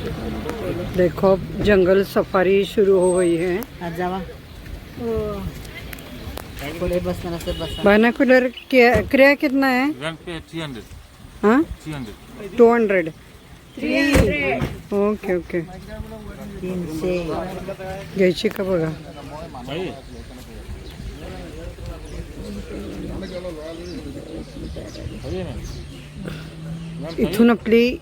देखो अब जंगल सफारी शुरू हो गई है। जावा पुढे बसणार असेल बसा। बायनाकुलर क्रिया कितना है? हाँ 200। ओके ओके 300 घ्यायची का बघा। इथून आपली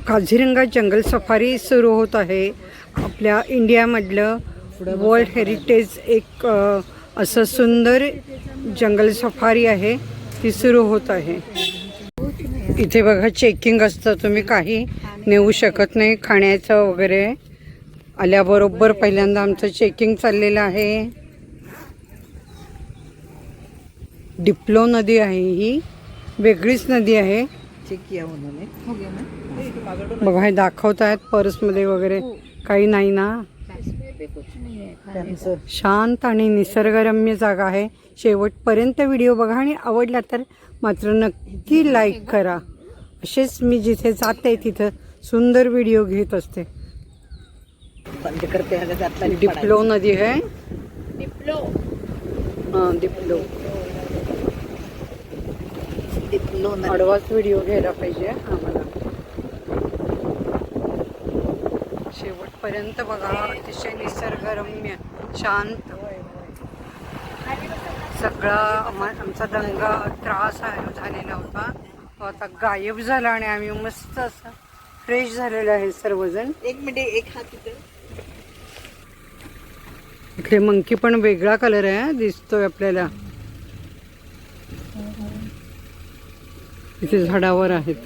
काझीरंगा जंगल सफारी सुरू होत आहे। आपल्या इंडियामधलं वर्ल्ड हेरिटेज एक असं सुंदर जंगल सफारी आहे, ती सुरू होत आहे। इथे बघा चेकिंग असतं, तुम्ही काही नेऊ शकत नाही खाण्याचं वगैरे। आल्याबरोबर पहिल्यांदा आमचं चेकिंग चाललेलं आहे। डिप्लो नदी आहे, ही वेगळीच नदी आहे। चेक किया उन्होंने हो गया ना। बघा हे दाखवत आहेत पर्समध्ये वगैरे काही नाही ना। शांत आणि निसर्गरम्य जागा आहे। शेवटपर्यंत व्हिडिओ बघा आणि आवडला तर मात्र नक्की लाईक करा। असेच मी जिथे जाते तिथं सुंदर व्हिडिओ घेत असते। डिप्लो नदी आहे। हां डिप्लो आडवाच व्हिडिओ घ्यायला पाहिजे आम्हाला। शेवटपर्यंत बघा, अतिशय निसर्गरम्य शांत सगळा आमचा दंगा त्रास झालेला होता तो आता गायब झाला आणि आम्ही मस्त असं फ्रेश झालेलं आहे सर्वजण। एक मिनिट एक हात इकडे। इकडे मंकी पण वेगळा कलर आहे दिसतोय आपल्याला। इथे झाडावर आहेत।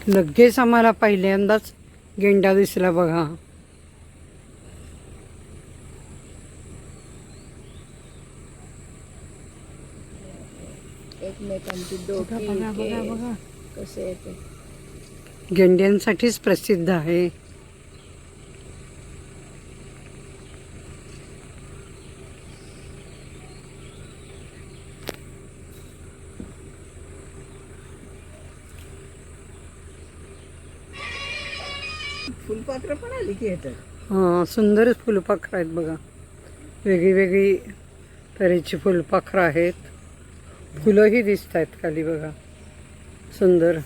लगेच आम्हाला पहिल्यांदाच गेंडा दिसला बघा। एकमेकांची डोकी बघा कसे येते। गेंड्यांसाठीच प्रसिद्ध आहे। फुलपाखरं पण आली की येतात। हां सुंदर फुलपाखरं आहेत बघा, वेगळी वेगळी तऱ्हेची फुलपाखरं आहेत। फुलंही दिसत आहेत खाली बघा, सुंदर।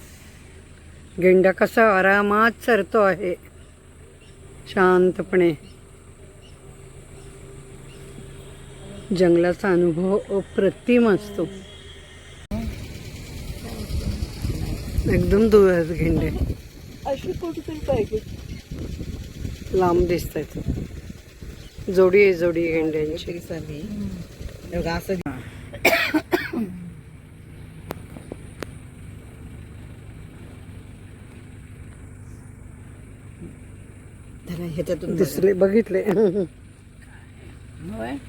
गेंडा कसा आरामात चरतो आहे शांतपणे। जंगलाचा अनुभव अप्रतिम असतो। एकदम दूर आहेत गेंडे, अशी कुठेतरी पाहिजे लांब दिसत आहेत। जोडी आहे जोडी गेंड्यांची। असं ह्याच्यातून दिसले बघितले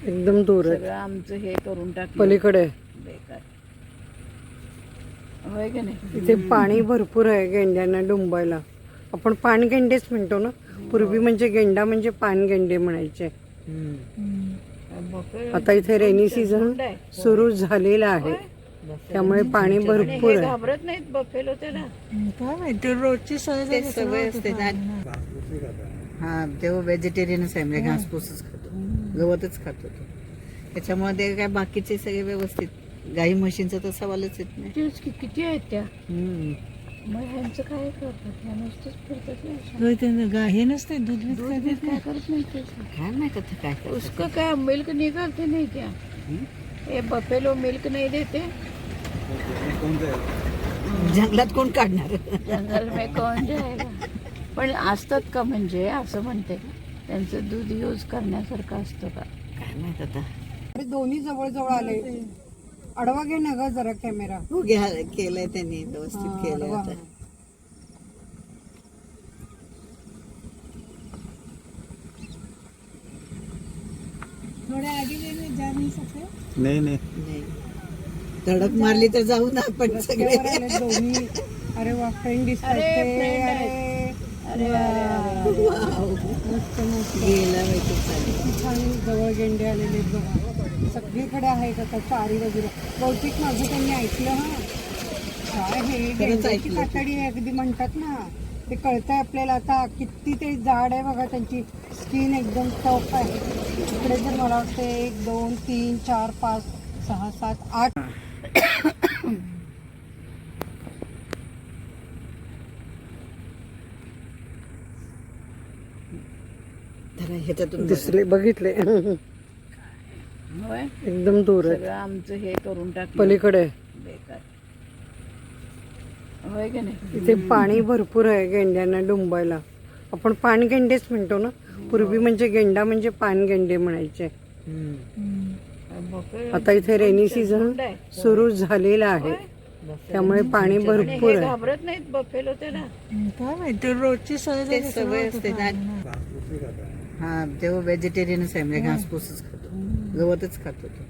एकदम दूर आहे। आमचं हे करून टाक पलीकडे बेकार होय की नाही। इथे पाणी भरपूर आहे गेंड्यांना डुंबायला। आपण पानगेंडेच म्हणतो ना, पूर्वी म्हणजे गेंडा म्हणजे पानगेंडे म्हणायचे। आता इथे रेनी सीझन सुरू झालेला आहे, त्यामुळे पाणी भरपूर आहे। घाबरत नाहीत बफेलो त्याला, काय माहिती रोजची सवय असते। हा तेव्हा व्हेजिटेरियनच आहे, म्हणजे घासपूसच खातो, गवतच खातो तो। त्याच्यामध्ये काय बाकीचे सगळे व्यवस्थित, गाई म्हशींचा तर सवालच येत नाही। किती आहेत त्या, मग ह्यांचं काय करतात, नुसतंच फिरतात। हे नसते दूध काय करत नाही, काय माहित आता काय उसका काय मिल्क निघालते नाही क्या, हे बफेलो मिल्क नाही देते। जंगलात कोण काढणार, जंगल में कोण जाएगा। पण असतात का, म्हणजे असं म्हणते त्यांचं दूध यूज करण्यासारखं असतं का काय माहित आता। दोन्ही जवळ जवळ आले। आडवा घे ना ग जरा कॅमेरा। हो घ्या, केलंय त्यांनी व्यवस्थित केलंय आता। थोडे आगे जा नाही सकते। नाही धडक मारली तर जाऊ ना आपण सगळे। दोन्ही अरे वा फ्रेंड दिसतात ते। अरे मस्त मस्त गेला माहिती छान जवळ गेंडे आलेले बघा। सगळीकडे आहेत आता चारी वगैरे. बहुतेक माझं त्यांनी ऐकलं. काय हे गेंड्याची ऐकलं. कातडी आहे अगदी म्हणतात ना, ते कळतंय आपल्याला आता. किती ते जाड आहे बघा, त्यांची स्किन एकदम टफ आहे. इकडे जर मला वाटतं 1 2 3 4 5 6 7 8 जरा ह्याच्यातून दिसले, बघितले. होय एकदम दूर आहे, सगळं आमचं हे करून टाकलं पलीकडे. बेकार होय की नाही. इथे पाणी भरपूर आहे गेंड्यांना डुंबायला. आपण पानगेंडेच म्हणतो ना, पूर्वी म्हणजे गेंडा म्हणजे पानगेंडे म्हणायचे. आता इथे रेनी सीझन सुरू झालेला आहे, त्यामुळे पाणी भरपूर हे आहे. घाबरत नाहीत बफेलो त्याला. काय माहिती रोजची सवय असते ना. हा तेव्हा व्हेजिटेरियनच आहे, म्हणजे घासपूसच खातो, गवतच खातो तो.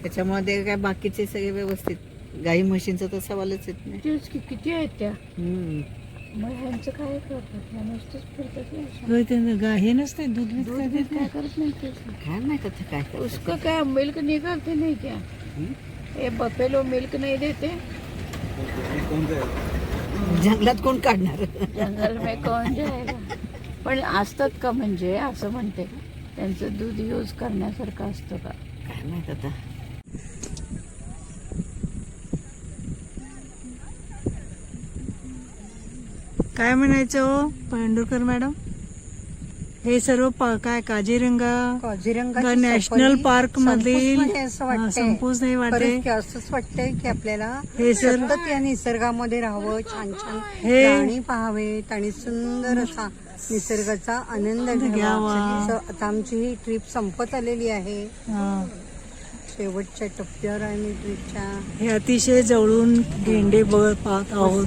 त्याच्यामध्ये काय बाकीचे सगळे व्यवस्थित. गाई म्हशींचा तर सवालच येत नाही. तेच की किती आहेत त्या. मग ह्यांचं काय करतात, ह्या नुसतंच फिरतात ना. हे नसते दूध दूध बीध काय करत नाही ते. काय माहित आता काय करतात. उसका काय मिल्क निकालते नहीं क्या. ये बफेलो मिल्क नहीं देते. जंगलात कोण काढणार. जंगल में कौन जाएगा. पण असतात का, म्हणजे असं म्हणते, त्यांचं दूध यूज करण्यासारखं असतं का. काय माहित आता. काय म्हणायचं हो पेंडुरकर मॅडम, हे सर्व काय काझीरंगा नॅशनल पार्क मधील संपूच नाही वाटते. असंच वाटतंय की आपल्याला हे सर सतत या निसर्गामध्ये राहावं, छान छान हे प्राणी पाहावेत आणि सुंदर असा निसर्गाचा आनंद घ्यावा. घ्यावा. आता आमची ही ट्रिप संपत आलेली आहे, हा, शेवटच्या टप्प्यावर आहे ट्रिपच्या. हे अतिशय जवळून गेंडे पाहत आहोत.